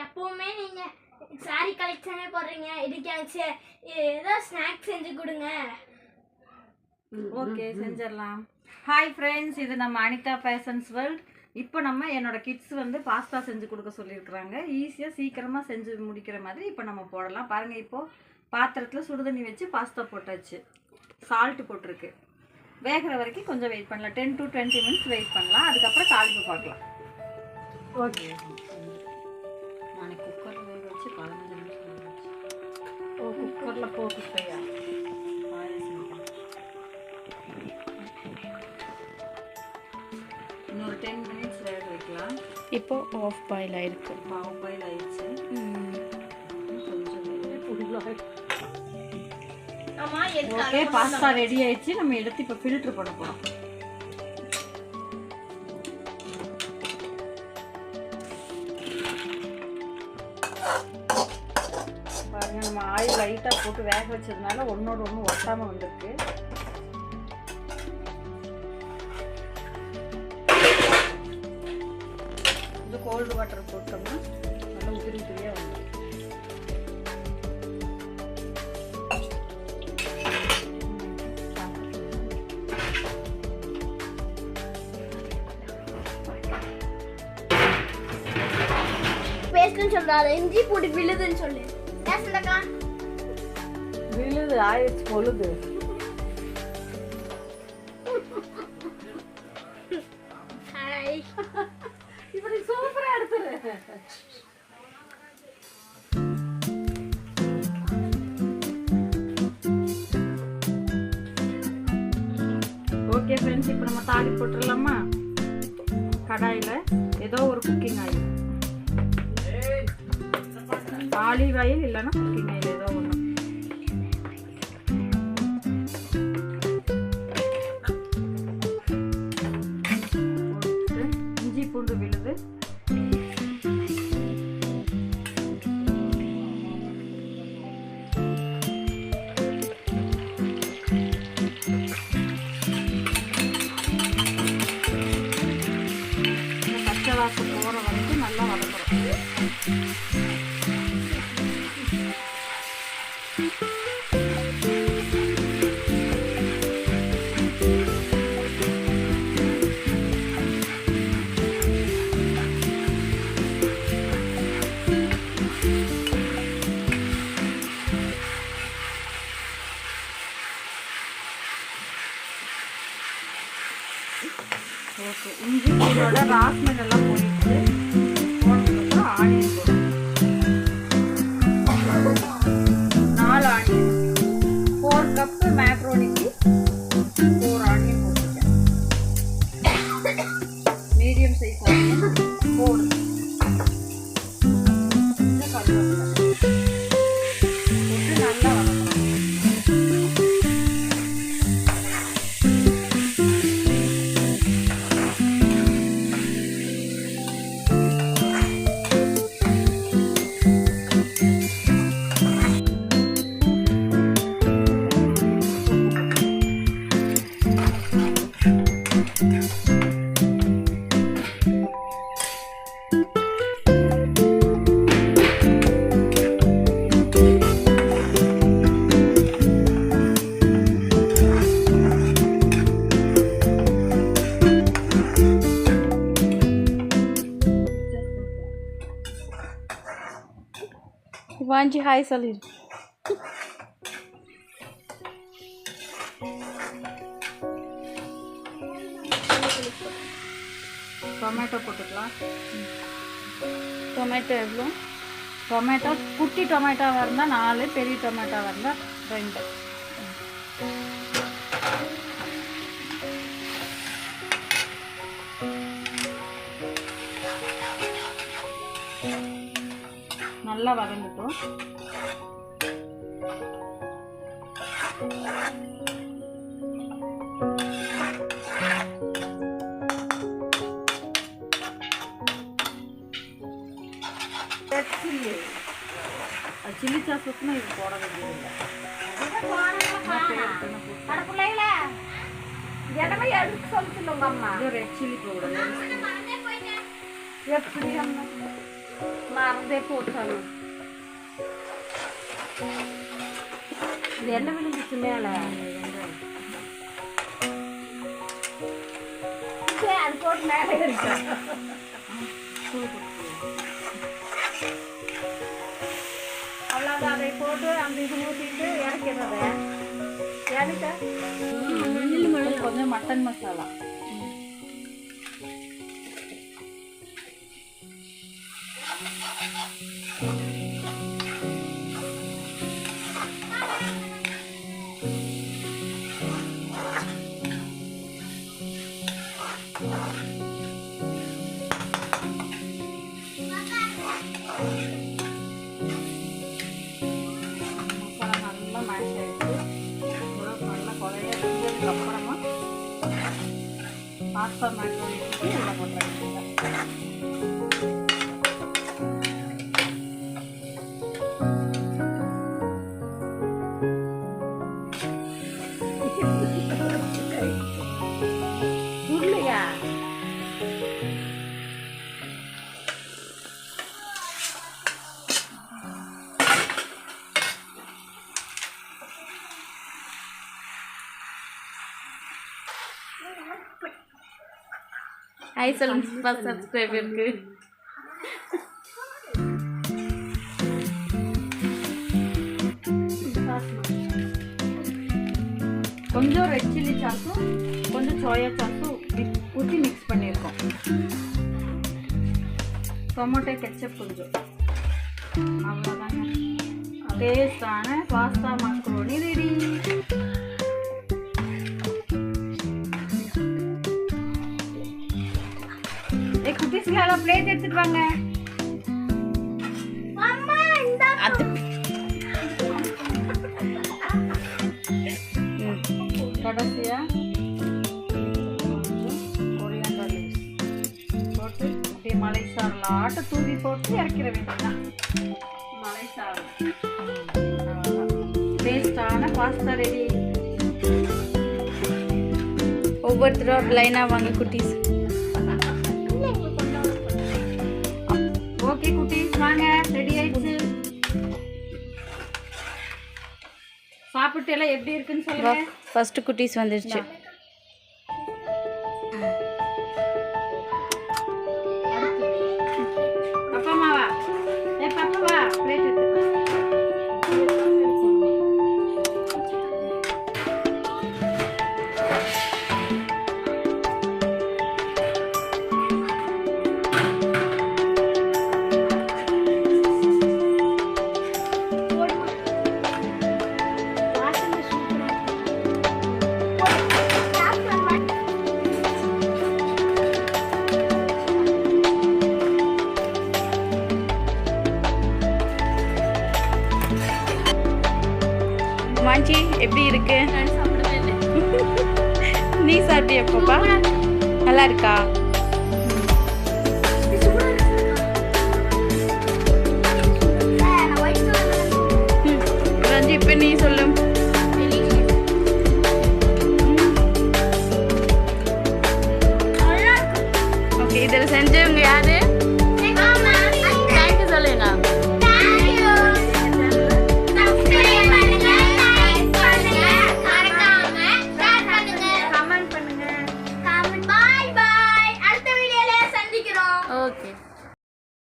எப்பவுமே நீங்க சாரி கலெக்ஷனே போடுறீங்க, இதுக்கு ஏதோ ஸ்நாக்ஸ் செஞ்சு கொடுங்க. ஓகே, செஞ்சிடலாம். ஹாய் ஃப்ரெண்ட்ஸ், இது நம்ம அனிதா ஃபேஷன்ஸ் வேர்ல்ட். இப்போ நம்ம என்னோட கிட்ஸ் வந்து பாஸ்தா செஞ்சு கொடுக்க சொல்லியிருக்கிறாங்க. ஈஸியாக சீக்கிரமாக செஞ்சு முடிக்கிற மாதிரி இப்போ நம்ம போடலாம். பாருங்கள், இப்போது பாத்திரத்தில் சுடுதண்ணி வச்சு பாஸ்தா போட்டாச்சு. சால்ட்டு போட்டிருக்கு. வேகிற வரைக்கும் கொஞ்சம் வெயிட் பண்ணலாம். 10 to 20 மினிட்ஸ் வெயிட் பண்ணலாம். அதுக்கப்புறம் தாளிப்பு பார்க்கலாம். ஓகே, நான் குக்கரில் வேக வச்சு 15 நிமிஷம் வேக வச்சு. ஓ, குக்கரில் போட்டுக்கையா? இன்னொரு 10 மினிட்ஸ் வேக வைக்கலாம். இப்போ ஆஃப் பாயில் ஆயிருக்கு. ஆஃப் பாயில் ஆயிடுச்சு. ஓகே, பாஸ்தா ரெடி ஆயிடுச்சு. நம்ம எடுத்து இப்போ ஃபில்டர் பண்ண போகிறோம். பாருங்க, நம்ம ஆயில் லைட்டாக போட்டு வேக வச்சதுனால ஒன்னோட ஒன்று ஒட்டாமல் வந்திருக்கு. இது கோல்டு வாட்டர் போட்டோம்னா நல்லா உதிரி உதிரியாக வந்து பேஸ்ட்னு சொல்றாரு. இஞ்சி பூடி விழுதுன்னு சொல்லு. பேசுறக்கா விழுது ஆயிடுச்சு பொழுது. ஹாய், இப்படி சூப்பரா எடுத்துரு. ஓகே ஃப்ரெண்ட்ஸ், இப்போ நம்ம தாளி போட்டுடலாமா? கடாயில் ஏதோ ஒரு குக்கிங் ஆயில், ஆலிவ் ஆயில் இல்லைன்னா குக்கிங் ஆயில் ஏதோ ஒன்று. இஞ்சி பூண்டு விழுது, பச்சை வாசம் போகிற வரைக்கும் நல்லா வதக்குறோம். ஓகே, இஞ்சி பூண்டோட ராஸ்மெல் எல்லாம் போயிடுச்சு. போனதுக்கப்புறம் ஆனியன் போடுறோம். 4 ஆனியன். 4 கப்பு மேக்ரோனிக்கு 4 ஆனியன் போட்டுருக்கேன். Medium size onion 4. கருவேப்பிலை போட்டு நல்லா வதக்கணும். வாஞ்சி ஹாய் சொல்லிடு. டொமேட்டோ போட்டுக்கலாம். டொமேட்டோ எவ்வளோ? டொமேட்டோ குட்டி டொமேட்டோவாக இருந்தால் 4, பெரிய டொமேட்டோவாக இருந்தால் 2. நல்லா வதங்கட்டும். சில்லி சாஸ் ஊற்றினா இது போட வேண்டியதில்லை. ரெட் சில்லி பவுடர் எப்படி மறந்தே போட்டாங்க. இது என்ன விழுந்துச்சு மேலே? அது போட்டு மேலே இருக்கு. அவ்வளோதான், அதை போட்டு அந்த இது ஊற்றிட்டு இறக்கிறது. இறக்க கொஞ்சம் மட்டன் மசாலா. நல்லா மேஷ் ஆகிடுச்சு. நல்லா குறைய அப்புறமா பாஸ்தா மேக்ரோனி உள்ள போட்டுருக்கேன். இல்லையா ஹாய் சொல்லுங்க ஃபர்ஸ்ட் சப்ஸ்கிரைபருக்கு. கொஞ்சம் ரெட் சில்லி சாஸும் கொஞ்சம் சோயா சாஸும் ஊற்றி மிக்ஸ் பண்ணியிருக்கோம். டொமேட்டோ கெச்சப் கொஞ்சம். அவ்வளோதாங்க, டேஸ்டான பாஸ்தா மக்ரோனி ரெடி. குட்டிஸ்க்கு பிளேட் எடுத்துட்டு வாங்க. அது கடைசியா கொரியாண்டர் லீவ்ஸ் போட்டு அப்படியே மலை சாரலாட்ட தூவி போட்டு இறக்கிற வேண்டியதுதான். மலை சாரம் டேஸ்டான பாஸ்தா ரெடி. ஒவ்வொருத்தரும் லைனாக வாங்க குட்டீஸ். ஓகே குட்டீஸ், வாங்க, ரெடி ஆயிடுச்சு. சாப்பிட்டு எல்லாம் எப்படி இருக்குன்னு சொல்லுங்க. ஃபர்ஸ்ட் குட்டீஸ் வந்துருச்சு. பப்பாமாவா? பாப்பாவா பிளேட் எடுத்து. வாஞ்சி எப்படி இருக்கு? நீ சாப்பிட்டியா பாப்பா? நல்லா இருக்கா?